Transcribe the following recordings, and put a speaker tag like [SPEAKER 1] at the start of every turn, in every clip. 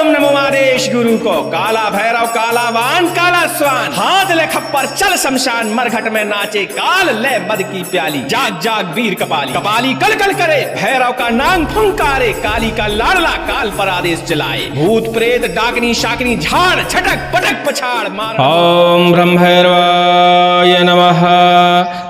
[SPEAKER 1] ओम नमो आदेश गुरु को। काला भैरव काला वान काला स्वान, हाथ ले खप्पर चल शमशान, मरघट में नाचे काल ले मद की प्याली, जाग जाग वीर कपाली, कपाली कल कल करे, भैरव का नांग फुंकारे, काली का लाडला काल पर आदेश चलाए, भूत प्रेत डाकनी शाकनी झाड़ झटक पटक पछाड़ मार।
[SPEAKER 2] ओम ब्रह्म भैरवाय नमः।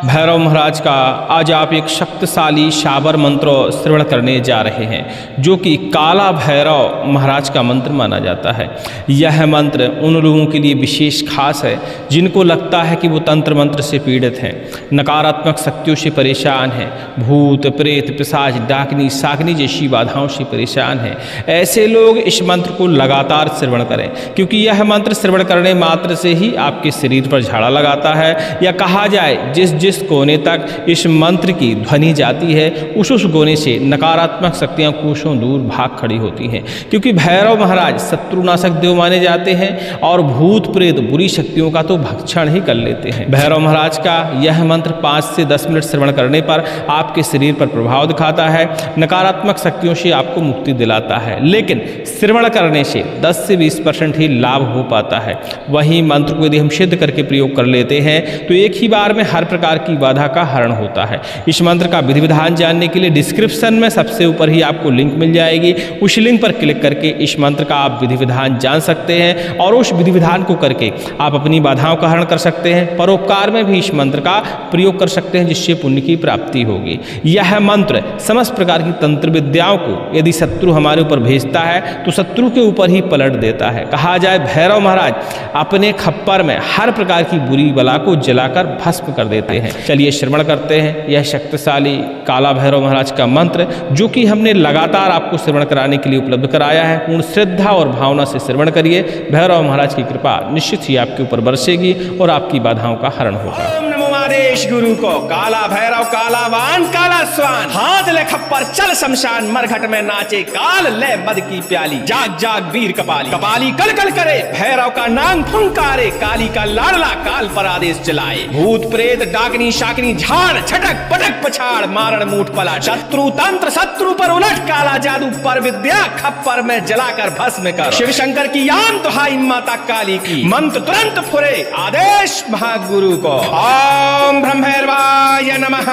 [SPEAKER 2] भैरव महाराज का आज आप एक शक्तिशाली शाबर मंत्र श्रवण करने जा रहे हैं, जो कि काला भैरव महाराज का मंत्र माना जाता है। यह मंत्र उन लोगों के लिए विशेष खास है जिनको लगता है कि वो तंत्र मंत्र से पीड़ित हैं, नकारात्मक शक्तियों से परेशान हैं, भूत प्रेत पिशाच डाकनी शाकनी जैसी बाधाओं से परेशान हैं। ऐसे लोग इस मंत्र को लगातार श्रवण करें, क्योंकि यह मंत्र श्रवण करने मात्र से ही आपके शरीर पर झाड़ा लगाता है, या कहा जाए जिस जिस कोने तक इस मंत्र की ध्वनि जाती है उस कोने से नकारात्मक शक्तियां कोसों दूर भाग खड़ी होती हैं। क्योंकि भैरव महाराज शत्रुनाशक देव माने जाते हैं और भूत प्रेत बुरी शक्तियों का तो भक्षण ही कर लेते हैं। भैरव महाराज का यह मंत्र 5 से 10 मिनट श्रवण करने पर आपके शरीर पर प्रभाव दिखाता है, नकारात्मक शक्तियों से आपको मुक्ति दिलाता है, लेकिन श्रवण करने से 10 से 20% ही लाभ हो पाता है। वही मंत्र को यदि हम सिद्ध करके प्रयोग कर लेते हैं तो एक ही बार में हर प्रकार की बाधा का हरण होता है। इस मंत्र का विधि विधान जानने के लिए डिस्क्रिप्शन में सबसे ऊपर ही आपको लिंक मिल जाएगी, उस लिंक पर क्लिक करके इस मंत्र का आप विधि विधान जान सकते हैं और उस विधि विधान को करके आप अपनी बाधाओं का हरण कर सकते हैं। परोपकार में भी इस मंत्र का प्रयोग कर सकते हैं, जिससे पुण्य की प्राप्ति होगी। यह मंत्र समस्त प्रकार की तंत्र विद्याओं को यदि शत्रु हमारे ऊपर भेजता है तो शत्रु के ऊपर ही पलट देता है। कहा जाए भैरव महाराज अपने खप्पर में हर प्रकार की बुरी बला को जलाकर भस्म कर देते हैं। चलिए श्रवण करते हैं यह शक्तिशाली काला भैरव महाराज का मंत्र, जो कि हमने लगातार आपको श्रवण कराने के लिए उपलब्ध कराया है। पूर्ण श्रद्धा और भावना से श्रवण करिए, भैरव महाराज की कृपा निश्चित ही आपके ऊपर बरसेगी और आपकी बाधाओं का हरण होगा।
[SPEAKER 1] ओम नमो आदेश गुरु को। काला भैरव काला वान काला स्वान, हाथ ले खप्पर चल शमशान, मरघट में नाचे काल ले मद की प्याली, जाग जाग वीर कपाली, कपाली कल कल करे, भैरव का नांग फुंकारे, काली का लाडला काल पर आदेश चलाए, भूत प्रेत डाकनी शाकनी झाड़ झटक पटक पछाड़ मारण मूठ पलट, शत्रु तंत्र शत्रु पर उलट, काला जादू पर विद्या खप्पर में जलाकर भस्म कर, शिव शंकर की यान दुहाई माता काली की, मंत्र तुरंत फुरे आदेश महागुरु को। ओम ब्रह्म भैरवाय नमः।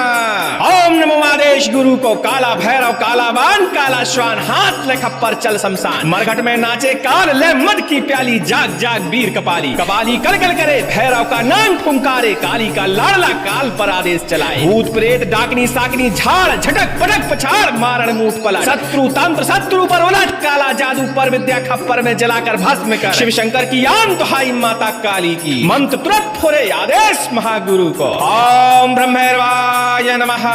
[SPEAKER 1] ओम नमो आदेश गुरु को। काला भैरव काला वान काला श्वान, हाथ ले खप्पर चल शमशान, मरघट में नाचे काल ले मद की प्याली, जाग जाग वीर कपाली, कपाली कल कल करे, भैरव का नाम फुंकारे, काली का लाडला काल पर आदेश चलाए, भूत प्रेत डाकनी साकनी झाड़ झटक पटक पछाड़ मारण मूठ पलट, शत्रु तंत्र शत्रु पर उलट, काला जादू पर विद्या खप्पर में जलाकर भस्म कर, शिव शंकर की यान दुहाई माता काली की, मंत्र तुरंत फुरे आदेश महागुरु को। ओम ब्रह्म भैरवाय नमः।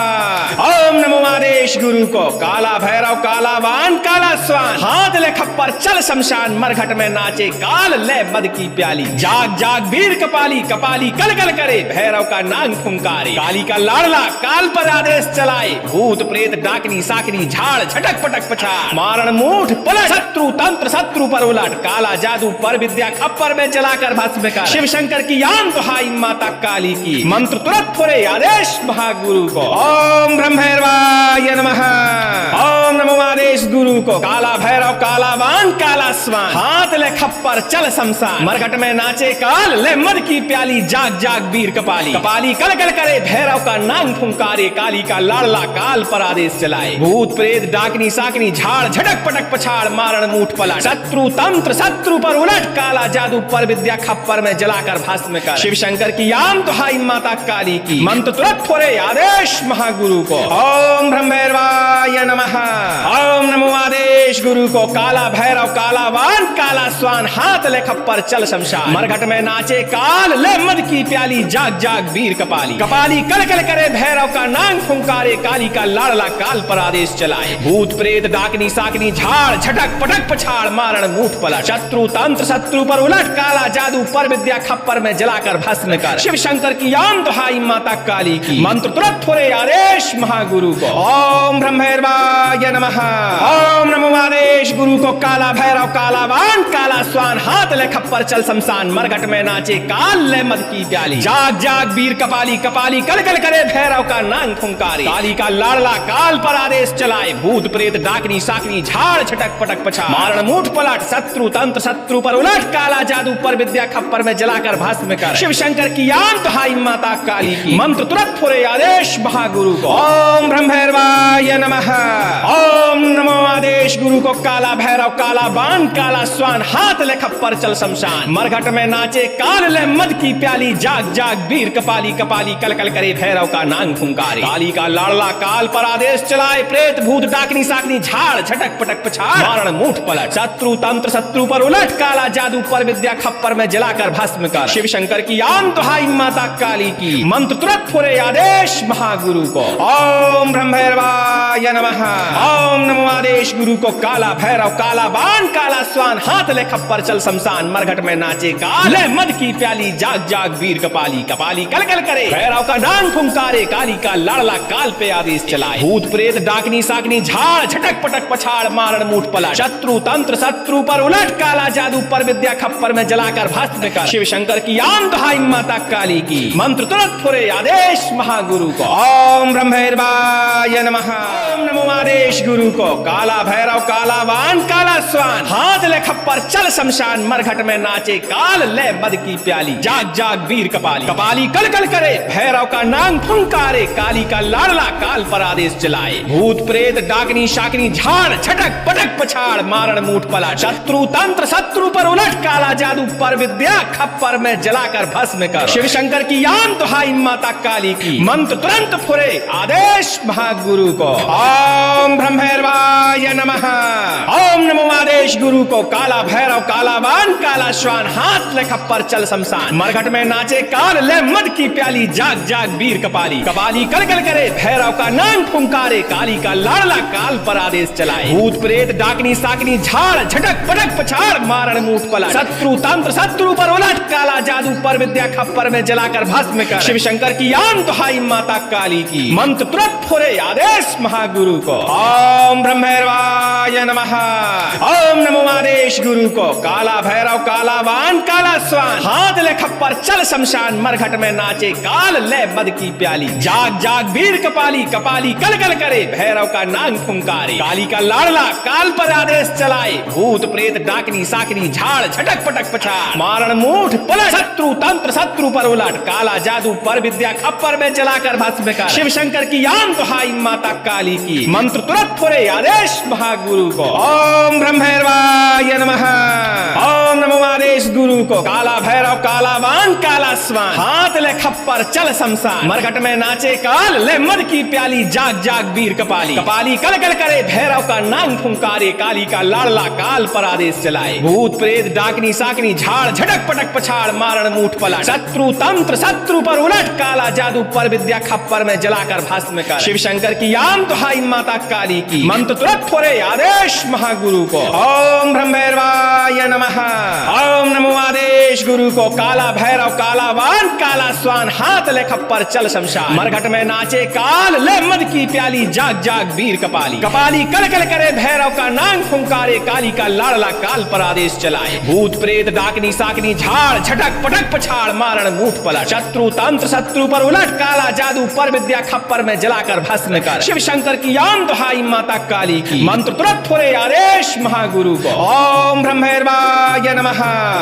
[SPEAKER 1] ओम नमो आदेश गुरु को। काला भैरव काला वान काला स्वान, हाथ ले खप्पर चल शमशान, मरघट में नाचे काल ले मद की प्याली, जाग जाग वीर कपाली, कपाली कल कल करे, भैरव का नांग फुंकारे, काली का लाडला काल पर आदेश चलाए, भूत प्रेत डाकनी साकनी झाड़ झटक पटक पछाड़ मारण मूठ पलट, शत्रु तंत्र शत्रु पर उलट, काला जादू पर विद्या खप्पर में जलाकर भस्म कर, शिव शंकर की यान दुहाई माता काली की, मंत्र तुरंत फुरे आदेश महागुरु को। ओम ब्रह्म भैरवाय नमः। ओम नमो आदेश गुरु को। काला भैरव काला वान काला स्वान, हाथ ले खप्पर चल शमशान, मरघट में नाचे काल ले मद की प्याली, जाग जाग वीर कपाली, कपाली कल कल करे, भैरव का नांग फुंकारे, काली का लाडला काल पर आदेश चलाए, भूत प्रेत डाकनी साकनी झाड़ झटक पटक पछाड़ मारण मूठ पलट, शत्रु तंत्र शत्रु पर उलट, काला जादू पर विद्या खप्पर में जलाकर भस्म कर, शिव शंकर की यान दुहाई माता काली की, मंत्र तुरंत फुरे आदेश महागुरु को। ओम ब्रह्म भैरवाय नमः। ओम नमो आदेश गुरु को। काला भैरव काला वान काला स्वान, हाथ ले खप्पर चल शमशान, मरघट में नाचे काल ले मद की प्याली, जाग जाग वीर कपाली, कपाली कल कल करे, भैरव का नांग फुंकारे, काली का लाडला काल पर आदेश चलाए, भूत प्रेत डाकनी साकनी झाड़ झटक पटक पछाड़ मारण मूठ पलट, शत्रु तंत्र शत्रु पर उलट, काला जादू पर विद्या खप्पर में जलाकर भस्म कर, शिव शंकर की यान दुहाई माता काली की, मंत्र तुरंत फुरे आदेश महागुरु को। ओम ब्रह्म भैरवाय नमः। ओम नमो आदेश गुरु को। काला भैरव कालावान काला स्वान हाथ ले खप्पर चल शमशान मरघट में नाचे काल ले मद की प्याली जाग जाग वीर कपाली कपाली कल कल करे भैरव का नांग फुंकारे काली का लाड़ला काल पर आदेश चलाए भूत प्रेत डाकनी साकनी झाड़ छटक पटक पछा मारण मूठ पलट शत्रु तंत्र शत्रु पर उलट काला जादू पर विद्या खप्पर में जलाकर भस्म कर शिव शंकर की आन दुहाई माता काली की मंत्र तुरंत फुरे आदेश महागुरु को ओम ब्रह्म भैरवाय नमः ओम नमो आदेश गुरु को काला भैरव काला बाण काला स्वान हाथ ले खप्पर चल शमशान मरघट में नाचे काल ले मद की प्याली जाग जाग वीर कपाली कपाली कल कल करे भैरव का नांग फुंकारे काली का लाड़ला काल पर आदेश चलाए प्रेत भूत डाकनी साकनी झाड़ झटक पटक पछाड़ मारण मूठ पलट शत्रु तंत्र शत्रु पर उलट काला जादू पर विद्या खप्पर में जलाकर भस्म कर शिव शंकर की आन दुहाई माता काली की मंत्र तुरंत फुरे आदेश महागुरु को ओम ब्रह्म भैरवाय नमः ओम नमो आदेश गुरु को काला भैरव काला बाण काला स्वान हाथ ले खप्पर चल शमशान मरघट में नाचे काले मद की प्याली जाग जाग वीर कपाली कपाली कल कल करे भैरव का नांग फुंकारे काली का लाड़ला काल पे आदेश चलाए भूत प्रेत डाकनी साकनी झाड़ झटक पटक पछाड़ मारण मूठ पलट शत्रु तंत्र शत्रु पर उलट काला जादू पर विद्या खप्पर में जलाकर भस्म कर शिव शंकर की आन दुहाई माता काली की मंत्र तुरंत फुरे आदेश महागुरु को ओम ब्रह्म भैरवाय नमः ओम नमो आदेश गुरु को काला भैरव काला वान काला स्वान हाथ ले खप्पर चल शमशान मरघट में नाचे काल ले मद की प्याली जाग जाग वीर कपाली कपाली कल कल करे भैरव का नांग फुंकारे काली का लाड़ला काल पर आदेश चलाए भूत प्रेत डाकनी शाकनी झाड़ झटक पटक पछाड़ मारण मूठ पलट शत्रु तंत्र शत्रु पर उलट काला जादू पर विद्या खप्पर में जलाकर भस्म कर शिव शंकर की आन दुहाई माता काली की मंत्र तुरंत फुरे आदेश महागुरु को ओम ब्रह्म भैरवाय नमः ओम नमो आदेश गुरु को काला भैरव काला बाण काला श्वान हाथ ले खप्पर चल शमशान मरघट में नाचे काल ले मद की प्याली जाग जाग वीर कपाली कपाली कल कल करे भैरव का नांग फुंकारे काली का लाड़ला काल पर आदेश चलाए भूत प्रेत डाकनी साकनी झाड़ झटक पटक पछाड़ मारण मूठ पलट शत्रु तंत्र शत्रु पर उलट काला जादू पर विद्या खप्पर में जलाकर भस्म कर शिव शंकर की आन दुहाई माता काली की मंत्र तुरंत फुरे आदेश महागुरु को ओम ब्रह्म भैरवाय नमः ओम नमो आदेश गुरु को काला भैरव काला वान काला स्वान हाथ ले खप्पर चल शमशान मरघट में नाचे काल ले मद की प्याली जाग जाग वीर कपाली कपाली कल कल करे भैरव का नांग फुंकारे काली का लाड़ला काल पर आदेश चलाए भूत प्रेत डाकनी साकनी झाड़ झटक पटक पछाड़ मारण मूठ पलट शत्रु तंत्र शत्रु पर उलट काला जादू पर विद्या खप्पर में जलाकर भस्म कर शिव शंकर की आन दुहाई माता काली की मंत्र तुरंत फुरे आदेश महागुरु को ओम ब्रह्म भैरवाय नमः ओम नमो आदेश गुरु को काला भैरव काला वान काला स्वान हाथ ले खप्पर चल शमशान मरघट में नाचे काल ले मद की प्याली जाग जाग वीर कपाली कपाली कल कल करे भैरव का नांग फुंकारे काली का लाड़ला काल पर आदेश चलाए भूत प्रेत डाकनी साकनी झाड़ झटक पटक पछाड़ मारण मूठ पलट शत्रु तंत्र शत्रु पर उलट काला जादू पर विद्या खप्पर में जलाकर भस्म कर शिव शंकर की आन दुहाई माता काली की मंत्र तुरंत फुरे आदेश महागुरु को ओम ब्रह्म भैरवाय नमः ओम नमो आदेश गुरु को काला भैरव काला वान काला स्वान हाथ ले खप्पर चल शमशान मरघट में नाचे काल ले मद की प्याली जाग जाग वीर कपाली कपाली कल कल करे भैरव का नांग फुंकारे काली का लाड़ला काल पर आदेश चलाए भूत प्रेत डाकनी साकनी झाड़ झटक पटक पछाड़ मारण मूठ पलट शत्रु तंत्र शत्रु पर उलट काला जादू पर विद्या खप्पर में जलाकर भस्म कर शिव शंकर की आन दुहाई माता काली की मंत्र तुरंत फुरे आदेश महागुरु को ओम ब्रह्म भैरवाय नमः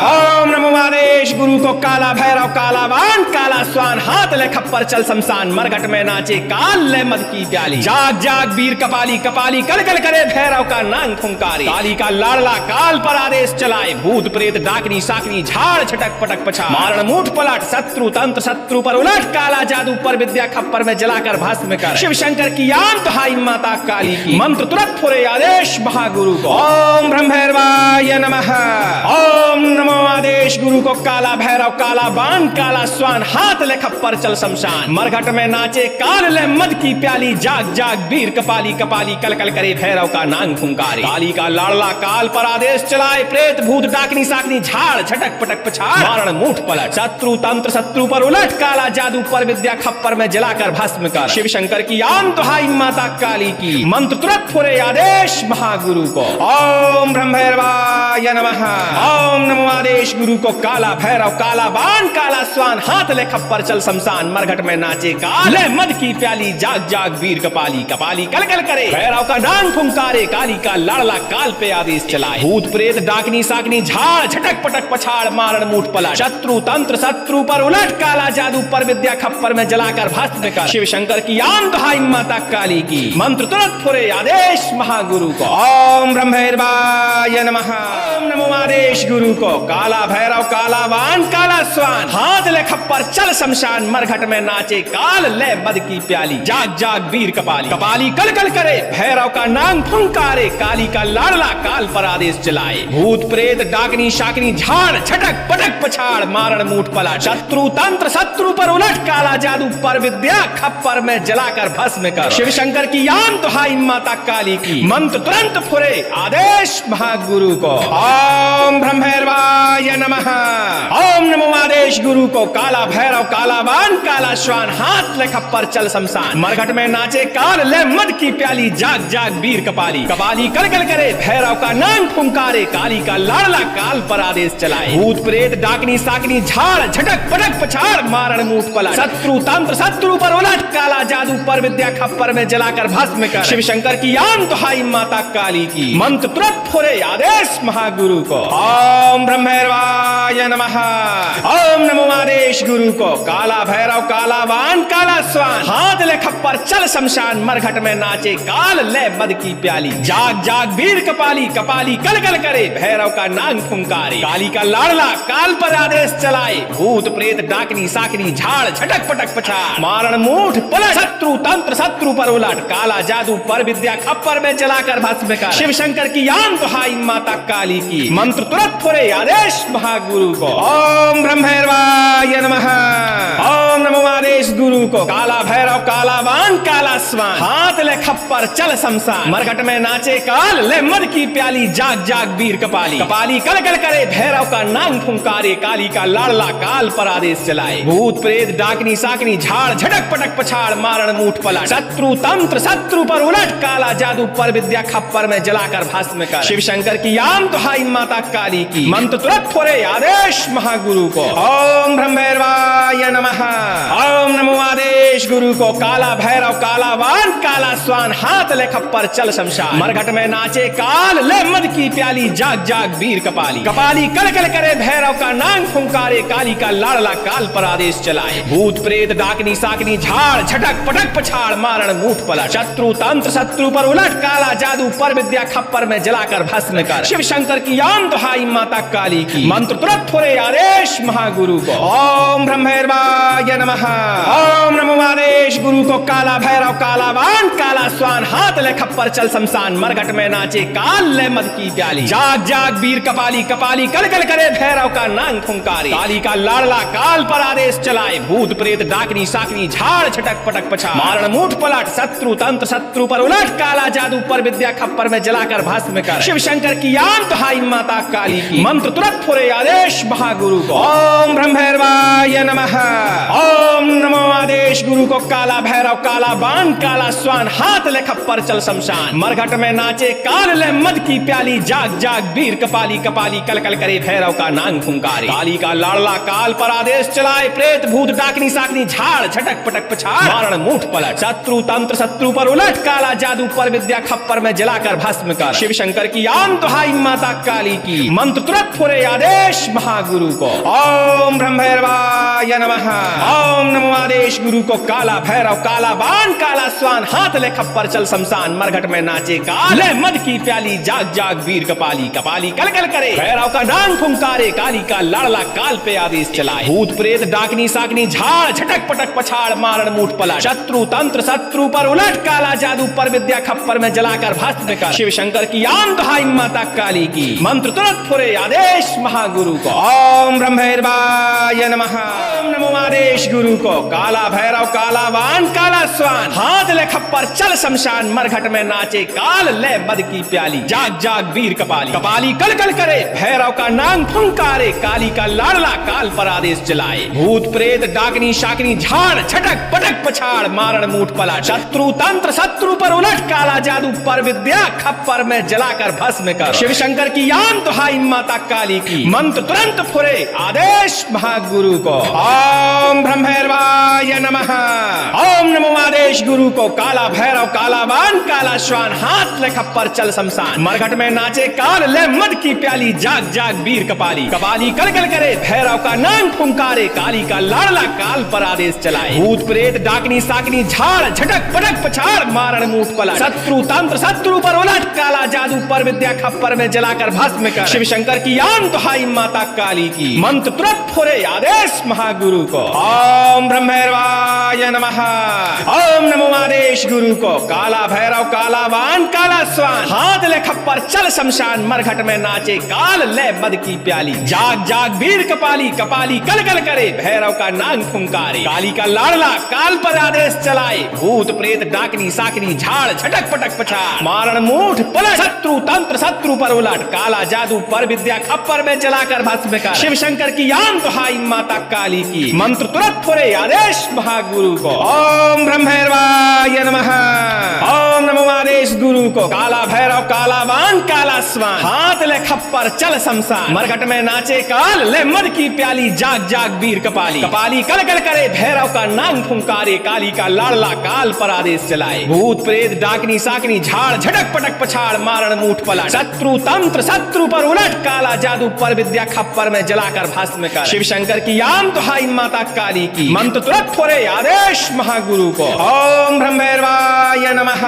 [SPEAKER 1] ओम नमो आदेश गुरु को काला भैरव काला वान काला स्वान हाथ ले खप्पर चल शमशान मरघट में नाचे काल ले मद की प्याली जाग जाग वीर कपाली कपाली कल कल करे भैरव का नांग फुंकारे काली का लाड़ला काल पर आदेश चलाए भूत प्रेत डाकनी साकनी झाड़ झटक पटक पछाड़ मारण मूठ पलट शत्रु तंत्र शत्रु पर उलट काला जादू पर विद्या खप्पर में जलाकर भस्म कर शिव शंकर की आन दुहाई माता काली की मंत्र तुरंत फुरे आदेश महागुरु को ओम ब्रह्म भैरवाय नमः ओम नमो आदेश गुरु को काला भैरव काला बाण काला स्वान हाथ ले खप्पर चल शमशान मरघट में नाचे काल ले मद की प्याली जाग जाग वीर कपाली कपाली कल कल करे भैरव का नांग फुंकारे काली का लाड़ला काल पर आदेश चलाए प्रेत भूत डाकनी साकनी झाड़ झटक पटक पछाड़ मारण मूठ पलट शत्रु तंत्र शत्रु पर उलट काला जादू पर विद्या खप्पर में जलाकर भस्म कर शिव शंकर की आन दुहाई माता काली की मंत्र तुरंत फुरे आदेश महागुरु को ओम ब्रह्म भैरवाय भैरवाय नमः। ओम नमो आदेश गुरु को काला भैरव काला बाण काला स्वान हाथ ले खप्पर चल शमशान मरघट में नाचे काल ले मद की प्याली जाग जाग वीर कपाली कपाली कल कल करे भैरव का डांग फुंकारे काली का लाड़ला काल पे आदेश चलाए भूत प्रेत डाकनी साकनी झाड़ झटक पटक पछाड़ मारण मूठ पलट शत्रु तंत्र शत्रु पर उलट काला जादू पर विद्या खप्पर में जलाकर भस्म कर शिव शंकर की आम दुहाई माता काली की मंत्र तुरंत फुरे आदेश महागुरु को ओम ब्रह्मैर्वाय नमः। ओम नमो आदेश गुरु को काला भैरव काला वान काला स्वान हाथ ले खप्पर चल शमशान मरघट में नाचे काल ले मद की प्याली जाग जाग वीर कपाली कपाली कल कल करे भैरव का नांग फुंकारे काली का लाड़ला काल पर आदेश चलाए भूत प्रेत डाकनी शाकनी झाड़ छटक पटक पछाड़ मारण मूठ पलट शत्रु तंत्र शत्रु पर उलट काला जादू पर विद्या खप्पर में जलाकर भस्म कर शिव शंकर की यान दुहाई माता काली की मंत्र तुरंत फुरे आदेश महागुरु को ओम ब्रह्मैर्वाय नमः। ओम नमो आदेश गुरु को काला भैरव काला बाण काला श्वान हाथ ले खप्पर चल शमशान मरघट में नाचे काल ले मद की प्याली जाग जाग वीर कपाली कपाली कल कल करे भैरव का नाम फुंकारे काली का लाड़ला काल पर आदेश चलाए भूत प्रेत डाकनी साकनी झाड़ झटक पटक पछाड़ मारण मूठ पलट शत्रु तंत्र शत्रु पर उलट काला जादू पर विद्या खप्पर में जलाकर भस्म कर शिव शंकर की आम दुहाई माता काली की मंत्र तुरंत फुरे आदेश महागुरु को ओम ब्रह्मैर्वाय नमः। ओम नमो आदेश गुरु को काला भैरव काला वान काला स्वान हाथ ले खप्पर चल शमशान मरघट में नाचे काल ले मद की प्याली जाग जाग वीर कपाली कपाली कल कल करे भैरव का नांग फुंकारे काली का लाड़ला काल पर आदेश चलाए भूत प्रेत डाकनी साकनी झाड़ झटक पटक पछाड़ मारण मूठ पलट शत्रु तंत्र शत्रु पर उलट काला जादू पर विद्या खप्पर में जलाकर भस्म कर शिव शंकर की आम दुहाई माता काली की मंत्र तुरंत फुरे आदेश महागुरु को ओम ब्रह्मैर्वाय नमः। ओम नमो आदेश गुरु को काला भैरव काला बाण काला स्वान हाथ ले खप्पर चल शमशान मरघट में नाचे काल ले मद की प्याली जाग जाग वीर कपाली कपाली कल कल करे भैरव का नांग फुंकारे काली का लाड़ला काल पर आदेश चलाए भूत प्रेत डाकनी साकनी झाड़ झटक पटक पछाड़ मारण मूठ पलट शत्रु तंत्र शत्रु पर उलट काला जादू पर विद्या खप्पर में जलाकर भस्म कर शिव शंकर की आम दुहाई माता काली की मंत्र तुरंत फुरे आदेश महागुरु को ओम ब्रह्मैर्वाय नमः। ओम नमो आदेश गुरु को काला भैरव काला वान काला स्वान हाथ ले खप्पर चल शमशान मरघट में नाचे काल ले मद की प्याली जाग जाग वीर कपाली कपाली कल कल करे भैरव का नांग फुंकारे काली का लाड़ला काल पर आदेश चलाए भूत प्रेत डाकनी साकनी झाड़ झटक पटक पछाड़ मारण मूठ पलट शत्रु तंत्र शत्रु पर उलट काला जादू पर विद्या खप्पर में जलाकर भस्म कर शिव शंकर की आम दुहाई माता काली की मंत्र तुरंत फुरे आदेश महागुरु को ओम ब्रह्मैर्वाय नमः। ओम नमो आदेश गुरु को काला भैरव काला बाण काला स्वान हाथ ले खप्पर चल शमशान मरघट में नाचे काल ले मद की प्याली जाग जाग वीर कपाली कपाली कल कल करे भैरव का नांग फुंकारे काली का लाड़ला काल पर आदेश चलाए भूत प्रेत डाकनी साकनी झाड़ झटक पटक पछाड़ मारण मूठ पलट शत्रु तंत्र शत्रु पर उलट काला जादू पर विद्या खप्पर में जलाकर भस्म कर शिव शंकर की आम दुहाई माता काली की मंत्र तुरंत फुरे आदेश महागुरु को ओम ब्रह्मैर्वाय नमः। ओम नमो आदेश गुरु को काला भैरव काला बाण काला स्वान हाथ ले खप्पर चल शमशान मरघट में नाचे काल ले मद की प्याली जाग जाग वीर कपाली कपाली कल कल करे भैरव का नांग फुंकारे काली का लाड़ला काल पर आदेश चलाए प्रेत भूत डाकनी साकनी झाड़ झटक पटक पछाड़ मारण मूठ पलट शत्रु तंत्र शत्रु पर उलट काला जादू पर विद्या खप्पर में जलाकर भस्म कर शिव शंकर की आम दुहाई माता काली की मंत्र तुरंत फुरे आदेश महागुरु को ओम ब्रह्मैर्वाय नमः। ओम नमो आदेश गुरु को काला भैरव काला बाण काला स्वान हाथ ले खप्पर चल शमशान मरघट में नाचे काल ले मद की प्याली जाग जाग वीर कपाली कपाली कल कल करे भैरव का नांग फुंकारे काली का लाड़ला काल पे आदेश चलाए भूत प्रेत डाकनी साकनी झाड़ झटक पटक पछाड़ मारण मूठ पलट शत्रु तंत्र शत्रु पर उलट काला जादू पर विद्या खप्पर में जलाकर भस्म कर शिव शंकर की आम दुहाई माता काली की मंत्र तुरंत फुरे आदेश महागुरु को ओम ब्रह्मैर्वाय नमः। ओम नमो आदेश गुरु को काला भैरव काला वान काला स्वान हाथ ले खप्पर चल शमशान मरघट में नाचे काल ले मद की प्याली जाग जाग वीर कपाली कपाली कल कल करे भैरव का नांग फुंकारे काली का लाड़ला काल पर आदेश चलाए भूत प्रेत डाकनी शाकनी झाड़ झटक पटक पछाड़ मारण मूठ पलट शत्रु तंत्र शत्रु पर उलट काला जादू पर विद्या खप्पर में जलाकर भस्म कर शिव शंकर की आम दुहाई दुहाई माता काली की, मंत्र तुरंत फुरे आदेश महागुरु को। ओम ब्रह्मैर्वाय नमः। ओम नमो आदेश गुरु को। काला भैरव काला बाण काला श्वान, हाथ ले खप्पर चल शमशान, मरघट में नाचे काल ले मद की प्याली, जाग जाग वीर कपाली, कपाली कल कल करे भैरव का नाम फुंकारे, काली का लाडला काल पर आदेश चलाए, भूत प्रेत डाकनी साकनी झाड़ झटक पटक पछाड़ मारण मूठ पलट, शत्रु तंत्र शत्रु पर उलट, काला जादू पर विद्या खप्पर में जलाकर भस्म कर, शिव शंकर की आन दुहाई माता काली की, मंत्र तुरंत फुरे आदेश महागुरु को। ओम ब्रह्मैर्वाय नमः। ओम नमो आदेश गुरु को। काला भैरव काला बाण काला श्वान, हाथ ले खप्पर चल शमशान, मरघट में नाचे काल ले मद की प्याली, जाग जाग वीर कपाली, कपाली कल कल करे भैरव का नांग फुंकारे, काली का लाडला काल पर आदेश चलाए, भूत प्रेत डाकनी साकनी झाड़ झटक पटक पछाड़ मारण मूठ पलट, शत्रु तंत्र शत्रु पर उलट, काला जादू पर विद्या खप्पर में जलाकर भस्म कर, शिव शंकर की आन दुहाई माता काली की, मंत्र तुरंत फुरे आदेश महागुरु को। ओम ब्रह्मैर्वाय नमः। ओम नमो आदेश गुरु को। काला भैरव काला बाण काला श्वान, हाथ ले खप्पर चल शमशान, मरघट में नाचे काल ले मद की प्याली, जाग जाग वीर कपाली, कपाली कल कल करे भैरव का नांग फुंकारे, काली का लाडला काल पर आदेश चलाए, भूत प्रेत डाकनी साकनी झाड़ झटक पटक पछाड़ मारण मूठ पलट, शत्रु तंत्र शत्रु पर उलट, काला जादू पर विद्या खप्पर में जलाकर भस्म कर, शिव शंकर की आन दुहाई माता काली की, मंत्र तुरंत फुरे आदेश महागुरु को। ओम ब्रह्मैर्वाय नमः।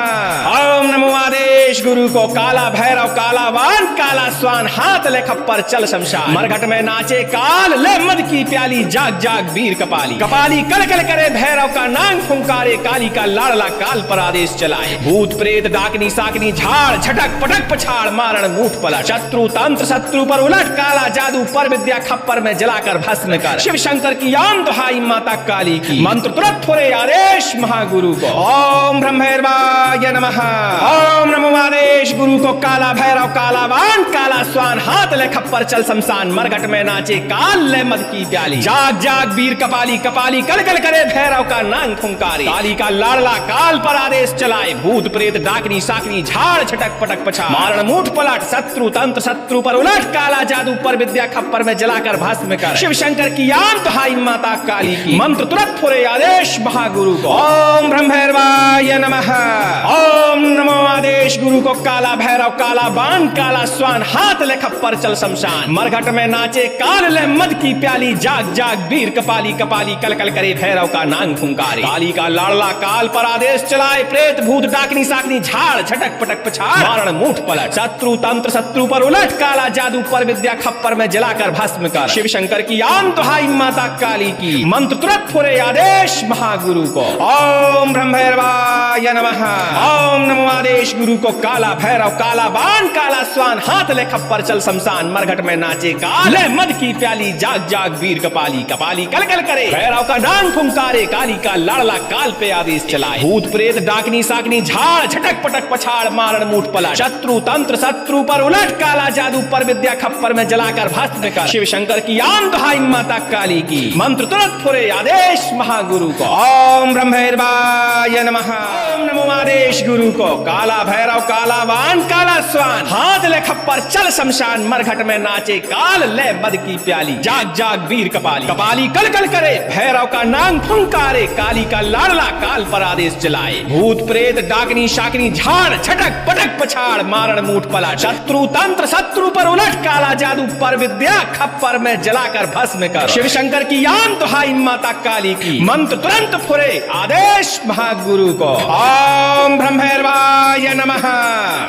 [SPEAKER 1] ओम नमो आदेश गुरु को। काला भैरव काला बाण काला श्वान, हाथ ले खप्पर चल शमशान, मरघट में नाचे काल ले मद की प्याली, जाग जाग वीर कपाली, कपाली कल कल करे भैरव का नांग फुंकारे, काली का लाडला काल पर आदेश चलाए, भूत प्रेत डाकनी साकनी झाड़ झटक पटक पछाड़ मारण मूठ पलट, शत्रु तंत्र शत्रु पर उलट, काला जादू पर विद्या खप्पर में जलाकर भस्म कर, शिव शंकर की आन दुहाई माता काली की, मंत्र तुरंत फुरे आदेश महागुरु को। ओम ब्रह्मैर्वाय नमः। ओम नमो आदेश गुरु को। काला भैरव काला बाण काला श्वान, हाथ ले खप्पर चल शमशान, मरघट में नाचे काल ले मद की प्याली, जाग जाग वीर कपाली, कपाली कल कल करे भैरव का नांग फुंकारे, काली का लाडला काल पर आदेश चलाए, भूत प्रेत डाकनी साकनी झाड़ झटक पटक पछाड़ मारण मूठ पलट, शत्रु तंत्र शत्रु पर उलट, काला जादू पर विद्या खप्पर में जलाकर भस्म कर, शिव शंकर की आन दुहाई माता काली की, मंत्र तुरंत फुरे आदेश महागुरु को। ओम ब्रह्मैर्वाय नमः। ओम नमो आदेश गुरु को। काला भैरव काला बाण काला श्वान, हाथ ले खप्पर चल शमशान, मरघट में नाचे काल ले मद की प्याली, जाग जाग वीर कपाली, कपाली कल कल करे भैरव का नांग फुंकारे, काली का लाडला काल पर आदेश चलाए, प्रेत भूत डाकनी साकनी झाड़ झटक पटक पछाड़ मारण मूठ पलट, शत्रु तंत्र शत्रु पर उलट, काला जादू पर विद्या खप्पर में जलाकर भस्म कर, शिव शंकर की आन दुहाई माता काली की, मंत्र तुरंत फुरे आदेश महागुरु को। ओम ब्रह्मैर्वाय नमः। ओम नमो आदेश गुरु को। काला भैरव काला बाण काला श्वान, हाथ ले खप्पर चल शमशान, मरघट में नाचे काल ले मद की प्याली, जाग जाग वीर कपाली, कपाली कल कल करे भैरव का नांग फुंकारे, काली का लाडला काल पे आदेश चलाए, भूत प्रेत डाकनी साकनी झाड़ झटक पटक पछाड़ मारण मूठ पलट, शत्रु तंत्र शत्रु पर उलट, काला जादू पर विद्या खप्पर में जलाकर भस्म कर, शिव शंकर की आन दुहाई माता काली की, मंत्र तुरंत फुरे आदेश महागुरु को। ओम ब्रह्मैर्वाय नमः। ओम नमो आदेश गुरु को। काला भैरव काला बाण काला श्वान, हाथ ले खप्पर चल शमशान, मरघट में नाचे काल ले मद की प्याली, जाग जाग वीर कपाली, कपाली कल कल करे भैरव का नांग फुंकारे, काली का लाडला काल पर आदेश चलाए, भूत प्रेत डाकनी शाकनी झाड़ झटक पटक पछाड़ मारण मूठ पलट, शत्रु तंत्र शत्रु पर उलट, काला जादू पर विद्या खप्पर में जलाकर भस्म कर, शिव शंकर की आन दुहाई माता काली की, मंत्र तुरंत फुरे आदेश महागुरु को। ओम ब्रह्मैर्वाय नमः।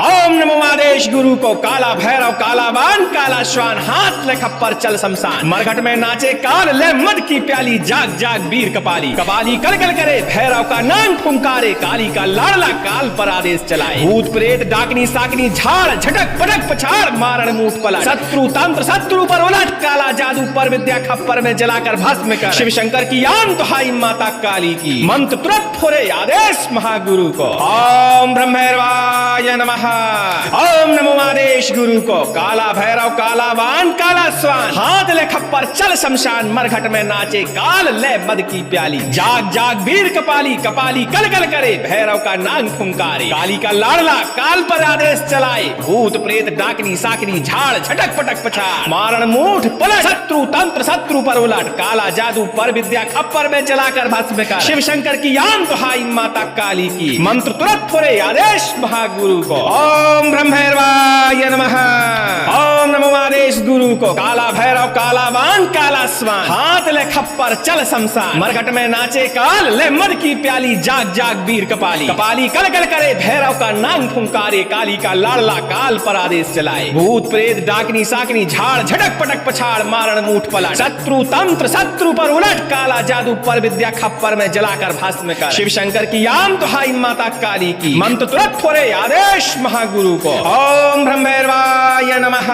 [SPEAKER 1] ओम नमो आदेश गुरु को। काला भैरव काला बाण काला श्वान, हाथ ले खप्पर चल शमशान, मरघट में नाचे काल ले मद की प्याली, जाग जाग वीर कपाली, कपाली कल कल करे भैरव का नांग फुंकारे, काली का लाडला काल पर आदेश चलाए, भूत प्रेत डाकनी साकनी झाड़ झटक पटक पछाड़ मारण मूठ पलट, शत्रु तंत्र शत्रु पर उलट, काला जादू पर विद्या खप्पर में जलाकर भस्म कर, शिव शंकर की आन दुहाई माता काली की, मंत्र तुरंत फुरे आदेश महागुरु को। ओम ब्रह्मैर्वाय नमः। ओम नमो आदेश गुरु को। काला भैरव काला बाण काला श्वान, हाथ ले खप्पर चल शमशान, मरघट में नाचे काल ले मद की प्याली, जाग जाग वीर कपाली, कपाली कल कल करे भैरव का नांग फुंकारे, काली का लाडला काल पर आदेश चलाए, भूत प्रेत डाकनी साकनी साकनी झाड़ झटक पटक पछाड़ मारण मूठ पलट शत्रु तंत्र शत्रु पर उलट काला जादू पर विद्या खप्पर में जलाकर भस्म कर शिव शंकर की यान दुहाई माता काली की मंत्र तुरंत फुरे आदेश महागुरु को ओम ब्रह्मैर्वाय नमः ओम नमो आदेश गुरु को काला भैरव काला वान काला स्वान हाथ ले खप्पर चल शमशान मरघट में नाचे काल ले मद की प्याली जाग जाग वीर कपाली कपाली कल कल करे भैरव का नांग फुंकारे काली का लाडला काल पर आदेश चलाए भूत प्रेत डाकनी साकनी झाड़ झटक पटक पछाड़ मारण मूठ पलट शत्रु तंत्र शत्रु पर उलट काला जादू पर विद्या खप्पर में जलाकर भस्म कर शिव शंकर की यान दुहाई माता काली की मंत्र तुरंत फुरे आदेश महागुरु को ओम ब्रह्मैर्वाय नमः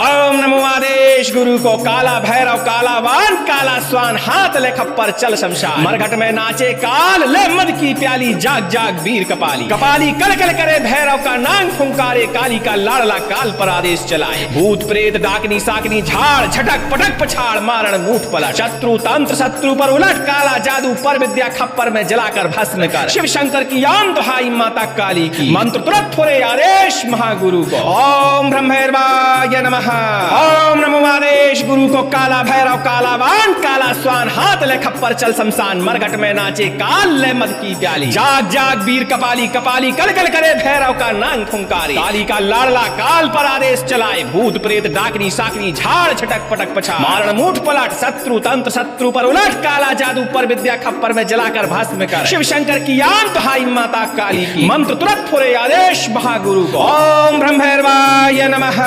[SPEAKER 1] ओम नमो आदेश गुरु को काला भैरव काला वान काला स्वान हाथ ले खप्पर चल शमशान मरघट में नाचे काल ले मद की प्याली जाग जाग वीर कपाली कपाली कल कल करे भैरव का नांग फुंकारे काली का लाडला काल पर आदेश चलाए भूत प्रेत डाकनी साकनी झाड़ झटक पटक पछाड़ मारण मूठ पलट शत्रु तंत्र शत्रु पर उलट काला जादू पर विद्या खप्पर में जलाकर भस्म कर शिव शंकर की यान दुहाई माता काली की मंत्र तुरंत फुरे आदेश महागुरु को ओम ब्रह्मैर्वाय नमः ओम नमो आदेश गुरु को काला भैरव काला वान काला स्वान हाथ ले खप्पर चल शमशान मरघट में नाचे काल ले मद की प्याली जाग जाग वीर कपाली कपाली कल कल करे भैरव का नांग फुंकारे काली का लाडला काल पर आदेश चलाए भूत प्रेत डाकनी साकनी झाड़ झटक पटक पछाड़ मारण मूठ पलट शत्रु तंत्र शत्रु पर उलट काला जादू पर विद्या खप्पर में जलाकर भस्म कर शिव शंकर की यान दुहाई माता काली की मंत्र तुरंत फुरे आदेश महागुरु को ओम ब्रह्मैर्वाय नमः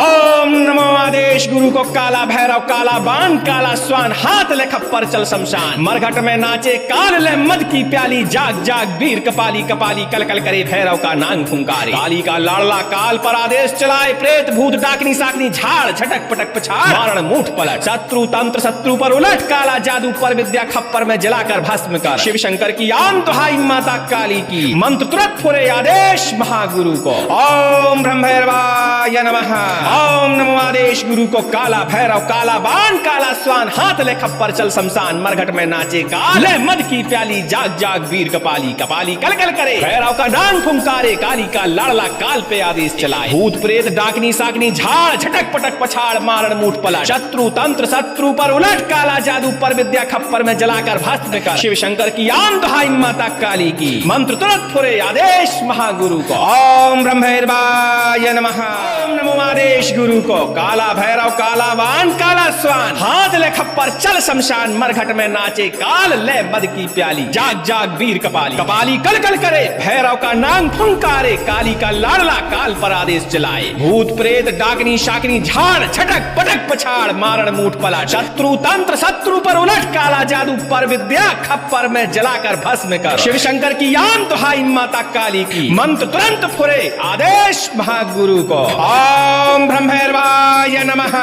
[SPEAKER 1] ओम नमो आदेश गुरु को काला भैरव काला बाण काला स्वान हाथ ले खप्पर चल शमशान मरघट में नाचे काल ले मद की प्याली जाग जाग वीर कपाली कपाली कल कल करे भैरव का नांग फुंकारे काली का लाडला काल पर आदेश चलाए प्रेत भूत डाकनी साकनी झाड़ झटक पटक पछाड़ मारण मूठ पलट शत्रु तंत्र शत्रु पर उलट काला जादू पर विद्या खप्पर में जलाकर भस्म कर शिव शंकर की यान दुहाई माता काली की मंत्र तुरंत फुरे आदेश महागुरु को ओम ब्रह्मैर्वाय नमः ओम नमो आदेश गुरु को काला भैरव काला बाण काला स्वान हाथ ले खप्पर चल शमशान मरघट में नाचे काल मद की प्याली जाग जाग वीर कपाली कपाली कल कल करे भैरव का नांग फुंकारे काली का लाडला काल पे आदेश चलाए भूत प्रेत डाकनी साकनी झाड़ झटक पटक पछाड़ मारण मूठ पलट शत्रु तंत्र शत्रु पर उलट काला जादू पर विद्या खप्पर में जलाकर भस्म कर शिव शंकर की यान दुहाई माता काली की मंत्र तुरंत फुरे आदेश महागुरु को ओम ब्रह्मैर्वाय नमः ओम नमो आदेश गुरु को काला भैरव काला वान काला स्वान हाथ ले खप्पर चल शमशान मरघट में नाचे काल ले मद की प्याली जाग जाग वीर कपाली कपाली कल कल करे भैरव का नांग फुंकारे काली का लाडला काल पर आदेश चलाए भूत प्रेत डाकनी शाकनी झाड़ झटक पटक पछाड़ मारण मूठ पलट शत्रु तंत्र शत्रु पर उलट काला जादू पर विद्या खप्पर में जलाकर भस्म कर शिव शंकर की यान दुहाई माता काली की मंत्र तुरंत फुरे आदेश महागुरु को ओम ब्रह्मैर्वाय नमः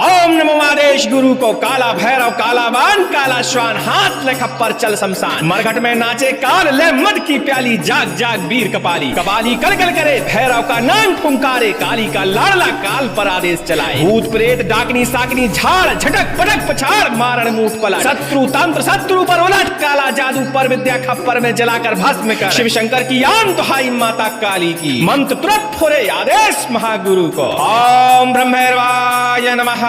[SPEAKER 1] ओम नमो आदेश गुरु को काला भैरव काला वान काला श्वान हाथ ले खप्पर चल शमशान मरघट में नाचे काल ले मद की प्याली जाग जाग वीर कपाली कपाली कल कल करे भैरव का नांग फुंकारे काली का लाडला काल पर आदेश चलाए भूत प्रेत डाकनी साकनी झाड़ झटक पटक पछाड़ मारण मूठ पलट शत्रु तंत्र शत्रु पर उलट काला जादू पर विद्या खप्पर में जलाकर भस्म कर शिव शंकर की यान दुहाई माता काली की मंत्र तुरंत फुरे आदेश महागुरु को ओम ब्रह्मैर्वाय नमः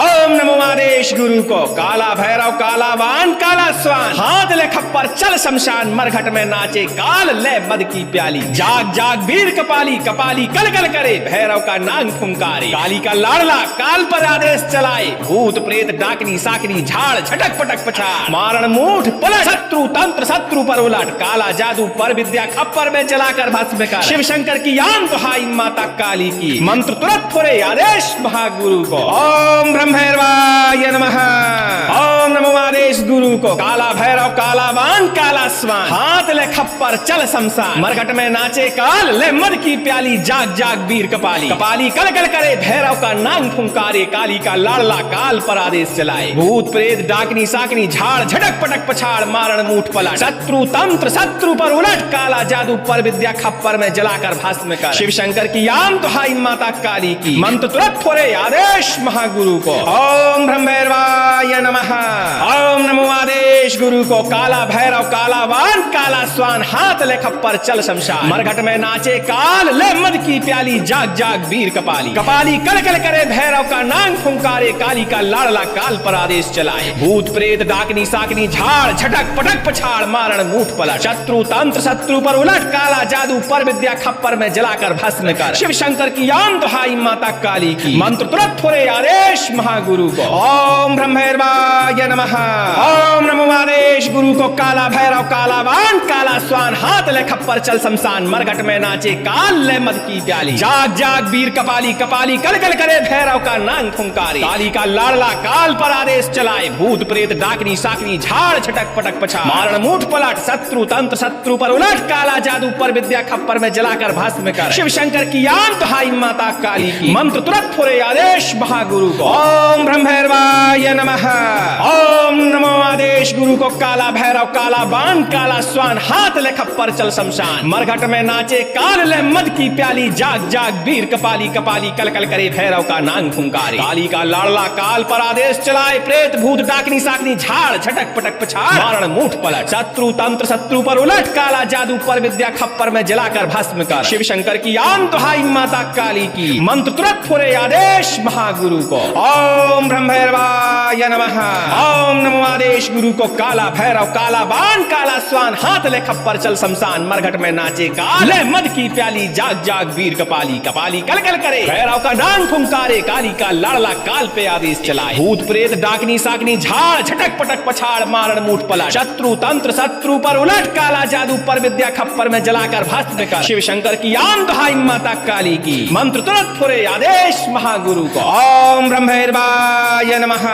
[SPEAKER 1] ओम नमो आदेश गुरु को काला भैरव काला वान काला स्वान हाथ ले खप्पर चल शमशान मरघट में नाचे काल ले मद की प्याली जाग जाग वीर कपाली कपाली कल कल करे भैरव का नांग फुंकारे काली का लाडला काल पर आदेश चलाए भूत प्रेत डाकनी साकनी झाड़ झटक पटक पछाड़ मारण मूठ पलट शत्रु तंत्र शत्रु पर उलट काला जादू पर विद्या खप्पर में जलाकर भस्म कर शिव शंकर की यान दुहाई माता काली की मंत्र तुरंत फुरे आदेश महागुरु को ओम ब्रह्मैर्वाय नमः ओम नमो आदेश गुरु को काला भैरव काला वान काला स्वान हाथ ले खप्पर चल शमशान मरघट में नाचे काल ले मद की प्याली जाग जाग वीर कपाली कपाली कल कल करे भैरव का नांग फुंकारे काली का लाडला काल पर आदेश चलाए भूत प्रेत डाकनी साकनी झाड़ झटक पटक पछाड़ मारण मूठ पलट शत्रु तंत्र शत्रु पर उलट काला जादू पर विद्या खप्पर में जलाकर भस्म कर शिव शंकर की यान दुहाई माता काली की मंत्र तुरंत फुरे आदेश महागुरु को ओम ब्रह्मैर्वाय नमः नमः। ओम नमो आदेश गुरु को काला भैरव काला वान काला स्वान हाथ ले खप्पर चल शमशान मरघट में नाचे काल ले मद की प्याली जाग जाग वीर कपाली कपाली कल कल करे भैरव का नांग फुंकारे काली का लाड़ला काल पर आदेश चलाए भूत प्रेत डाकनी साकनी झाड़ झटक पटक पछाड़ मारण मूठ पलट शत्रु तंत्र शत्रु पर उलट काला जादू पर विद्या खप्पर में जलाकर भस्म कर शिव शंकर की आम दुहाई माता काली की मंत्र तुरंत थोड़े आदेश महागुरु को ओम ब्रह्मैर्वाय नमः। ओम नमो आदेश गुरु को काला भैरव काला वान काला स्वान हाथ ले खप्पर चल शमशान मरघट में नाचे काल ले मद की प्याली जाग जाग वीर कपाली कपाली कल कल करे भैरव का नांग फुंकारे काली का लाड़ला काल पर आदेश चलाए भूत प्रेत डाकनी साकनी झाड़ छटक पटक पछाड़ मारण मूठ पलट शत्रु तंत्र शत्रु पर उलट काला जादू पर विद्या खप्पर में जलाकर भस्म कर शिव शंकर की आन दुहाई माता काली की मंत्र तुरंत फुरे आदेश महागुरु को ओम ब्रह्मैर्वाय नमः। ओम नमो आदेश गुरु को काला भैरव काला बाण काला स्वान हाथ ले खप्पर चल शमशान मरघट में नाचे काल ले मद की प्याली जाग जाग वीर कपाली कपाली कल कल करे भैरव का नांग फुंकारे काली का लाड़ला काल पर आदेश चलाए प्रेत भूत डाकनी साकनी झाड़ झटक पटक पछाड़ मारण मूठ पलट शत्रु तंत्र शत्रु पर उलट काला जादू पर विद्या खप्पर में जलाकर भस्म कर शिव शंकर की आन दुहाई माता काली की मंत्र तुरंत फुरे आदेश महागुरु को ओम ब्रह्मैर्वाय नमः। ओम नमो आदेश गुरु को काला भैरव काला बाण काला स्वान हाथ ले खप्पर चल शमशान मरघट में नाचे काल ले मद की प्याली जाग जाग वीर कपाली कपाली कल कल करे भैरव का नांग फुंकारे काली का लाड़ला काल पे आदेश चलाए भूत प्रेत डाकनी साकनी झाड़ झटक पटक पछाड़ मारण मूठ पलट शत्रु तंत्र शत्रु पर उलट काला जादू पर विद्या खप्पर में जलाकर भस्म कर शिव शंकर की आन दुहाई माता काली की मंत्र तुरंत फुरे आदेश महागुरु को ओम ब्रह्मैर्वाय नमः।